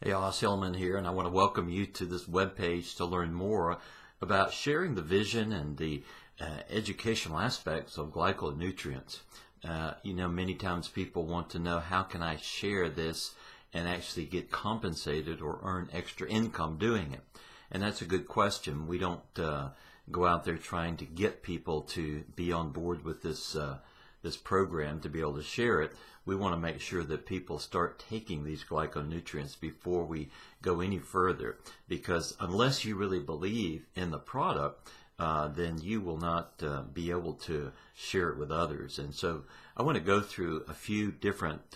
Hey, Osselman here, and I want to welcome you to this webpage to learn more about sharing the vision and the educational aspects of glyconutrients. Many times people want to know, how can I share this and actually get compensated or earn extra income doing it? And that's a good question. We don't go out there trying to get people to be on board with this program to be able to share it. We want to make sure that people start taking these glyconutrients before we go any further, because unless you really believe in the product, then you will not be able to share it with others. And so I want to go through a few different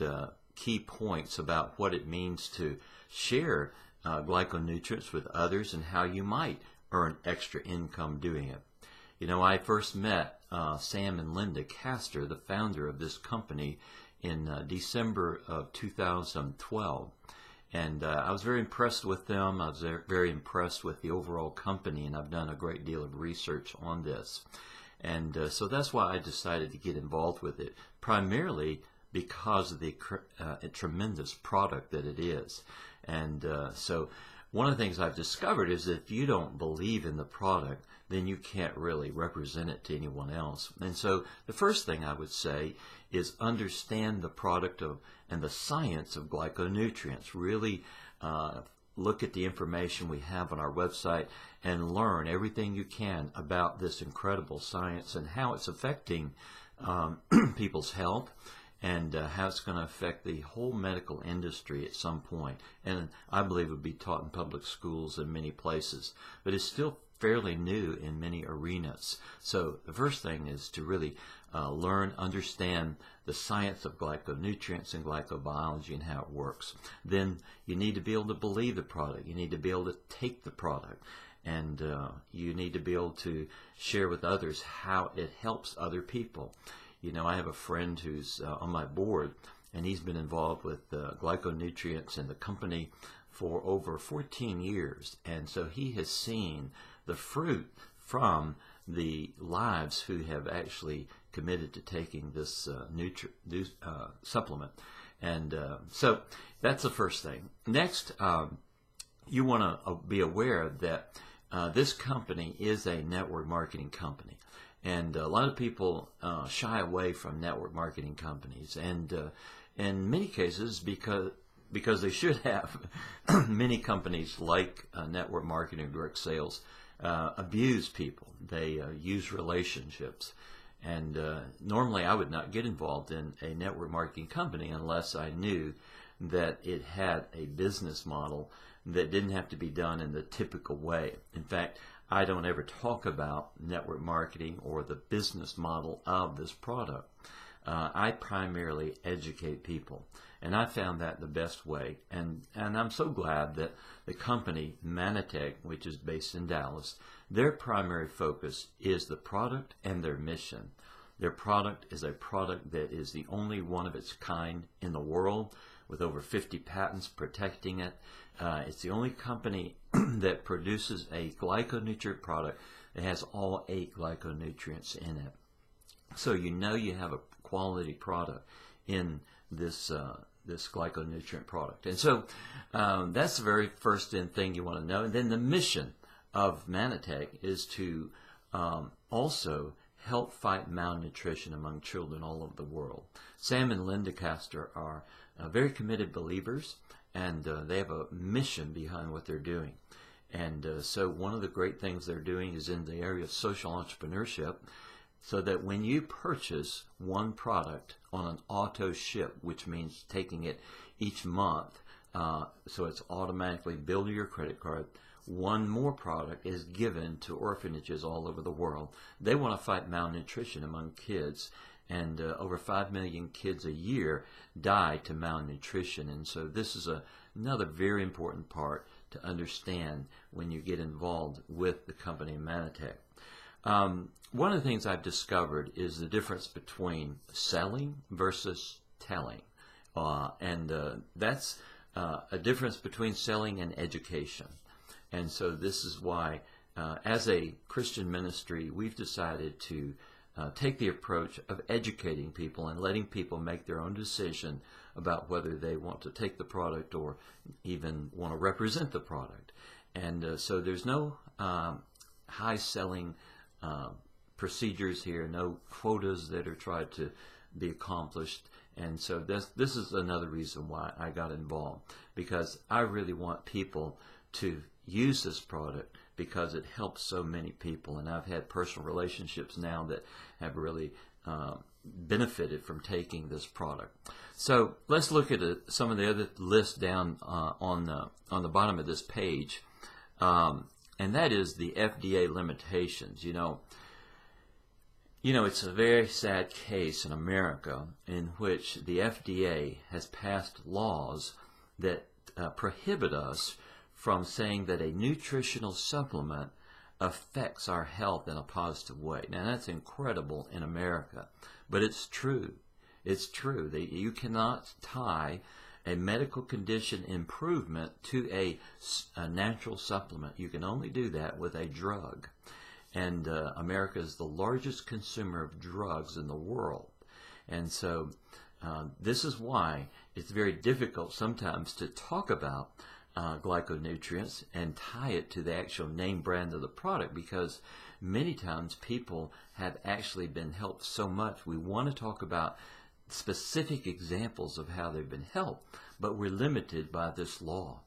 key points about what it means to share glyconutrients with others and how you might earn extra income doing it. I first met Sam and Linda Castor, the founder of this company, in December of 2012. And I was very impressed with them. I was very impressed with the overall company, and I've done a great deal of research on this. And so that's why I decided to get involved with it, primarily because of the tremendous product that it is. And so one of the things I've discovered is that if you don't believe in the product, then you can't really represent it to anyone else. And so the first thing I would say is understand the product and the science of glyconutrients. Really look at the information we have on our website and learn everything you can about this incredible science and how it's affecting people's health, and how it's going to affect the whole medical industry at some point. And I believe it would be taught in public schools in many places, but it's still fairly new in many arenas. So the first thing is to really understand the science of glyconutrients and glycobiology and how it works. Then you need to be able to believe the product. You need to be able to take the product. And you need to be able to share with others how it helps other people. I have a friend who's on my board, and he's been involved with glyconutrients and the company for over 14 years. And so he has seen the fruit from the lives who have actually committed to taking this supplement. And so that's the first thing. Next, you want to be aware that this company is a network marketing company. And a lot of people shy away from network marketing companies, and in many cases because they should have. Many companies like network marketing or direct sales abuse people. They use relationships. And normally I would not get involved in a network marketing company unless I knew that it had a business model that didn't have to be done in the typical way. In fact, I don't ever talk about network marketing or the business model of this product. I primarily educate people, and I found that the best way. And I'm so glad that the company Manitech, which is based in Dallas, their primary focus is the product and their mission. Their product is a product that is the only one of its kind in the world, with over 50 patents protecting it. It's the only company that produces a glyconutrient product that has all 8 glyconutrients in it. So you have a quality product in this glyconutrient product. And so that's the very first thing you want to know. And then the mission of Manitech is to also help fight malnutrition among children all over the world. Sam and Linda Castor are very committed believers, and they have a mission behind what they're doing. And so one of the great things they're doing is in the area of social entrepreneurship, so that when you purchase one product on an auto ship, which means taking it each month, so it's automatically billed to your credit card, one more product is given to orphanages all over the world. They want to fight malnutrition among kids, and over 5 million kids a year die to malnutrition. And so this is another very important part to understand when you get involved with the company Manitech. One of the things I've discovered is the difference between selling versus telling. And that's a difference between selling and education. And so this is why, as a Christian ministry, we've decided to take the approach of educating people and letting people make their own decision about whether they want to take the product or even want to represent the product. And so there's no high selling procedures here, no quotas that are tried to be accomplished. And so this is another reason why I got involved, because I really want people to use this product because it helps so many people. And I've had personal relationships now that have really benefited from taking this product. So let's look at some of the other lists down on the bottom of this page, and that is the FDA limitations. You know, it's a very sad case in America in which the FDA has passed laws that prohibit us from saying that a nutritional supplement affects our health in a positive way. Now, that's incredible in America, but it's true. It's true that you cannot tie a medical condition improvement to a natural supplement. You can only do that with a drug. And America is the largest consumer of drugs in the world. And so this is why it's very difficult sometimes to talk about glyconutrients and tie it to the actual name brand of the product, because many times people have actually been helped so much. We want to talk about specific examples of how they've been helped, but we're limited by this law.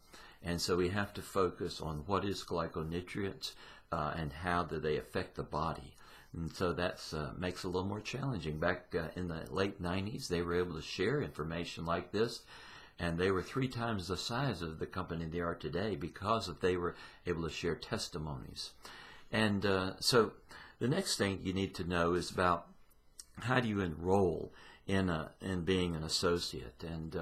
And so we have to focus on what is glyconutrients and how do they affect the body. And so that makes it a little more challenging. Back in the late 90s, they were able to share information like this, and they were 3 times the size of the company they are today because they were able to share testimonies. And so the next thing you need to know is about how do you enroll in being an associate. And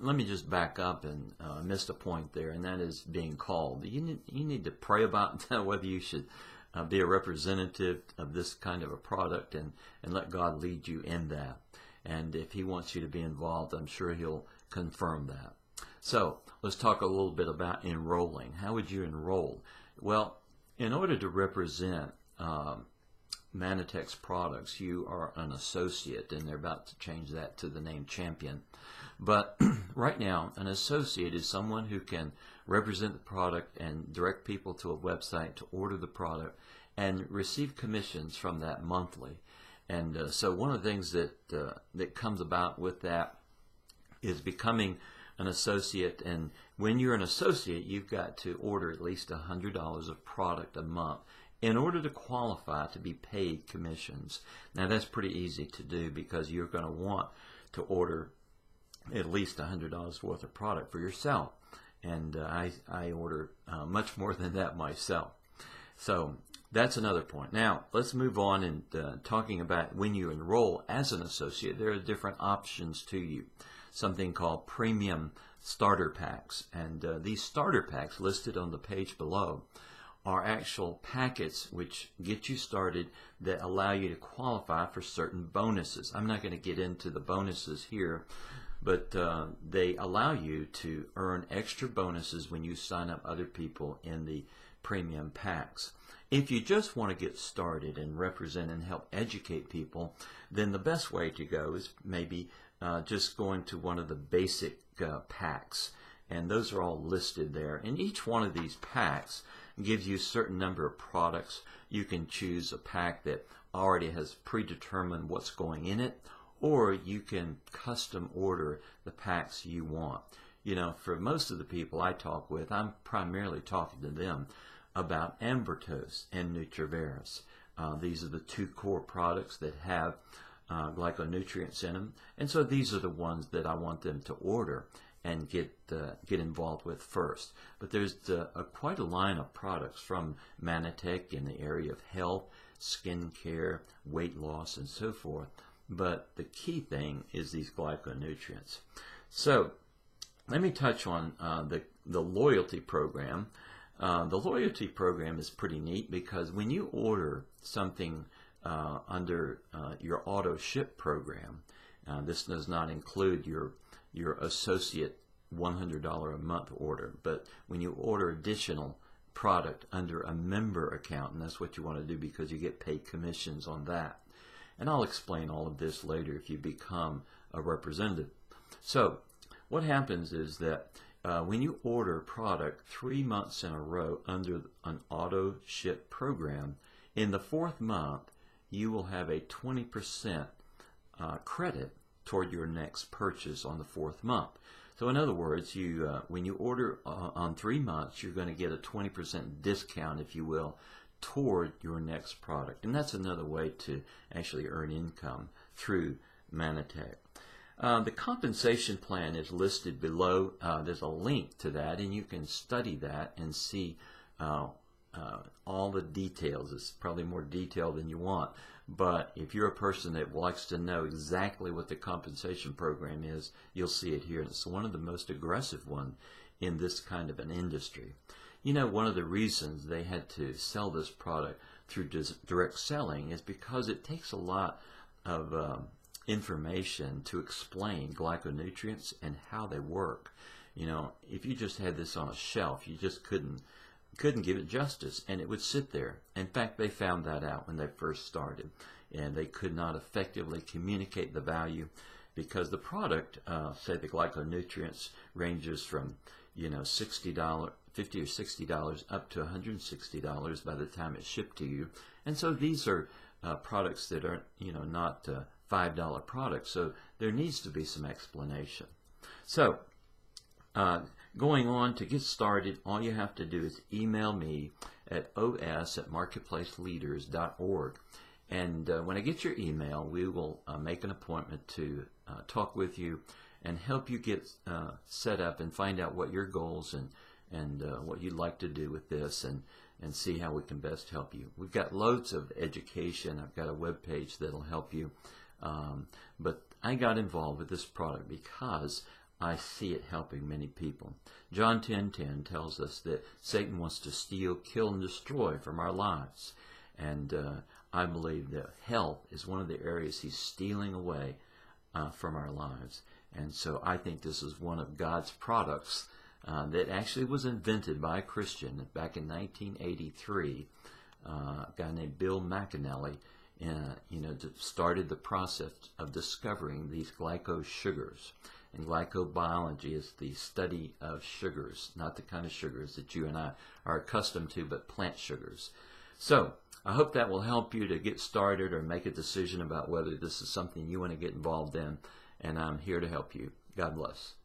let me just back up, and missed a point there, and that is being called. You need to pray about whether you should be a representative of this kind of a product, and let God lead you in that. And if He wants you to be involved, I'm sure He'll confirm that. So let's talk a little bit about enrolling. How would you enroll? Well, in order to represent Manitech's products, you are an associate, and they're about to change that to the name champion. But right now, an associate is someone who can represent the product and direct people to a website to order the product and receive commissions from that monthly. And so one of the things that comes about with that is becoming an associate. And when you're an associate, you've got to order at least $100 of product a month in order to qualify to be paid commissions. Now, that's pretty easy to do because you're going to want to order at least $100 worth of product for yourself. And I order much more than that myself. So that's another point. Now, let's move on and talking about when you enroll as an associate, there are different options to you. Something called premium starter packs. And these starter packs listed on the page below are actual packets which get you started that allow you to qualify for certain bonuses. I'm not going to get into the bonuses here, but they allow you to earn extra bonuses when you sign up other people in the premium packs. If you just want to get started and represent and help educate people, then the best way to go is maybe just going to one of the basic packs. And those are all listed there. And each one of these packs gives you a certain number of products. You can choose a pack that already has predetermined what's going in it, or you can custom order the packs you want. You know, for most of the people I talk with, I'm primarily talking to them about Ambertose and Nutriveris. These are the 2 core products that have glyconutrients in them, and so these are the ones that I want them to order and get involved with first. But there's quite a line of products from Manitech in the area of health, skin care, weight loss, and so forth. But the key thing is these glyconutrients. So let me touch on the loyalty program. The loyalty program is pretty neat because when you order something under your auto ship program, this does not include your associate $100 a month order, but when you order additional product under a member account, and that's what you want to do because you get paid commissions on that. And I'll explain all of this later if you become a representative. So what happens is that when you order a product 3 months in a row under an auto ship program, in the 4th month you will have a 20% credit toward your next purchase on the 4th month. So in other words, when you order on 3 months, you're going to get a 20% discount, if you will, toward your next product. And that's another way to actually earn income through Manitech. The compensation plan is listed below. There's a link to that, and you can study that and see all the details. It's probably more detailed than you want, but if you're a person that likes to know exactly what the compensation program is, you'll see it here. It's one of the most aggressive ones in this kind of an industry. You know, one of the reasons they had to sell this product through direct selling is because it takes a lot of information to explain glyconutrients and how they work. You know, if you just had this on a shelf, you just couldn't give it justice, and it would sit there. In fact, they found that out when they first started, and they could not effectively communicate the value because the product, say the glyconutrients, ranges from $50 or $60 up to $160 by the time it's shipped to you. And so these are products that are not $5 products, so there needs to be some explanation. So going on, to get started, all you have to do is email me at os@marketplaceleaders.org. And when I get your email, we will make an appointment to talk with you and help you get set up and find out what your goals and what you'd like to do with this, and see how we can best help you. We've got loads of education. I've got a web page that'll help you. But I got involved with this product because I see it helping many people. John 10:10 tells us that Satan wants to steal, kill, and destroy from our lives. And I believe that health is one of the areas he's stealing away from our lives. And so I think this is one of God's products that actually was invented by a Christian back in 1983. A guy named Bill McAnally started the process of discovering these glyco sugars. And glycobiology is the study of sugars, not the kind of sugars that you and I are accustomed to, but plant sugars. So I hope that will help you to get started or make a decision about whether this is something you want to get involved in. And I'm here to help you. God bless.